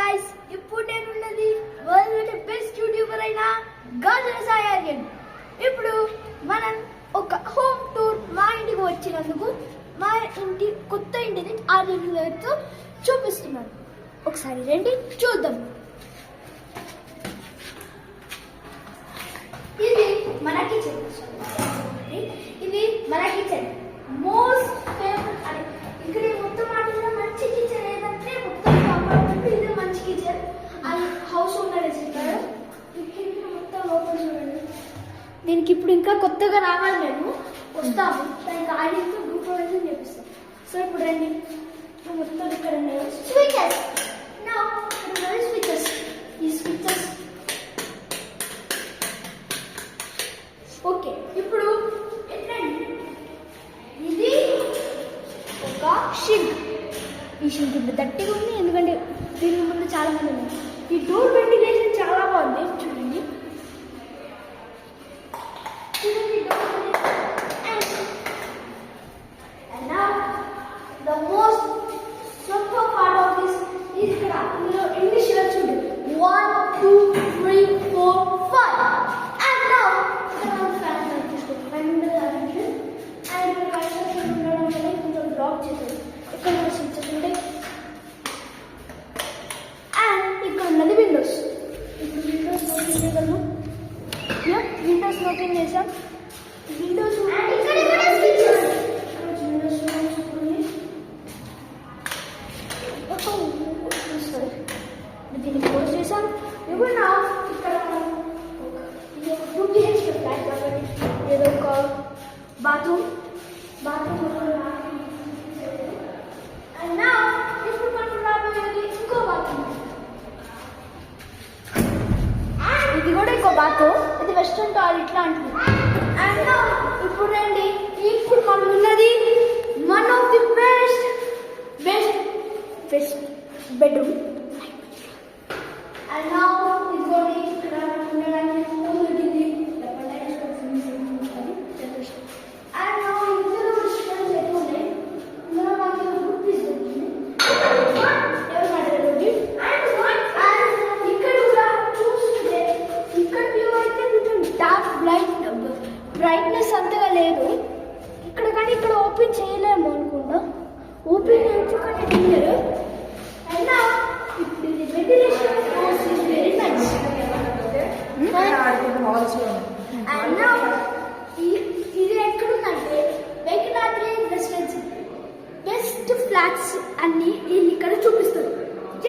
Guys, ఇప్పుడు నేనున్నది world best YouTuber అయిన గాజుల సాయి ఆర్యన్. ఇప్పుడు మనం ఒక హోమ్ టూర్ మా ఇంటికి వచ్చినందుకు మా ఇంటి కొత్త ఇంటిని ఆర్యన్తో చూపిస్తున్నాను. ఒకసారి రండి చూద్దాం. ఇది మన కిచెన్. ఇది మన కిచెన్ మోస్ట్ ఫేవరెట్ అని ఇక్కడ మొత్తం ఆటలో మంచి కిచెన్ ఏదంటే మొత్తం అపార్ట్మెంట్ ఇది మంచి కిచెన్ అది హౌస్ ఓనర్ వేసింటారు. మొత్తం లోపల చూడండి. దీనికి ఇప్పుడు ఇంకా కొత్తగా రావాలి, మేము వస్తాము దానికి ఆడియన్తో గ్రూప్ ప్రొడక్షన్ చేపిస్తాం. సో ఇప్పుడు రండి మొత్తం ఇక్కడ స్విచెస్ స్విచెస్ ఈ స్విచెస్ ఓకే. ఇప్పుడు ఎట్లండి, ఇది ఒక షింక్. ఈ షింక్ ఇప్పుడు గట్టిగా ఉంది ఎందుకంటే దీని ముందు చాలా మంది ఉన్నారు. ఈ డోర్ వెంటిలేషన్ చాలా బాగుంది చూడండి. The most super part of this is ఇక్కడ ఎన్ని షేర్స్ చూడండి 1 2 3 4 5 and now కొంచెం బ్లాక్ చేసేది ఇక్కడ స్విచ్చెస్ ఉంటాయి అండ్ ఇక్కడ ఉన్నది విండోస్. ఇప్పుడు విండోస్ ఓపెన్ చేయగలను. విండోస్ ఓపెన్ చేసాం. విండోస్ దీన్ని క్లోజ్ చేసాం. ఇప్పుడు నా ఇక్కడ 2 BHK ఫ్లాట్ కాబట్టి ఏదో ఒక బాత్రూమ్ అండ్ నా ఇప్పుడు మనం రాబోయేది ఇంకో బాత్రూమ్. ఇది కూడా ఇంకో బాత్రూమ్. ఇది వెస్ట్రన్ టాయిలెట్ లాంటిది. అండ్ నా ఇప్పుడు రండి, ఇప్పుడు మనం ఉన్నది one of the best bedroom. And now it's going to be and now ఇందులో విషయాలు ఎక్కువనే ఇందులో నాకు గుడ్ పీస్ దొరికింది. ఇక్కడ కూడా చూస్తుంటే ఇక్కడ వ్యూ అయితే కొంచెం డార్క్ బ్రైట్నెస్ అంతగా లేదు ఇక్కడ, కానీ ఇక్కడ ఓపెన్ చేయలేము అనుకుంటా. ఓపెన్ చేయొచ్చు కానీ క్లియర్. అయినా ఇప్పుడు ఇది వెంటిలేషన్ వెరీ నైస్. ఇది ఎక్కడుందంటే వెంకటాద్రి రెసిడెన్సీ బెస్ట్ ఫ్లాట్స్ అన్ని వీళ్ళు ఇక్కడ చూపిస్తారు.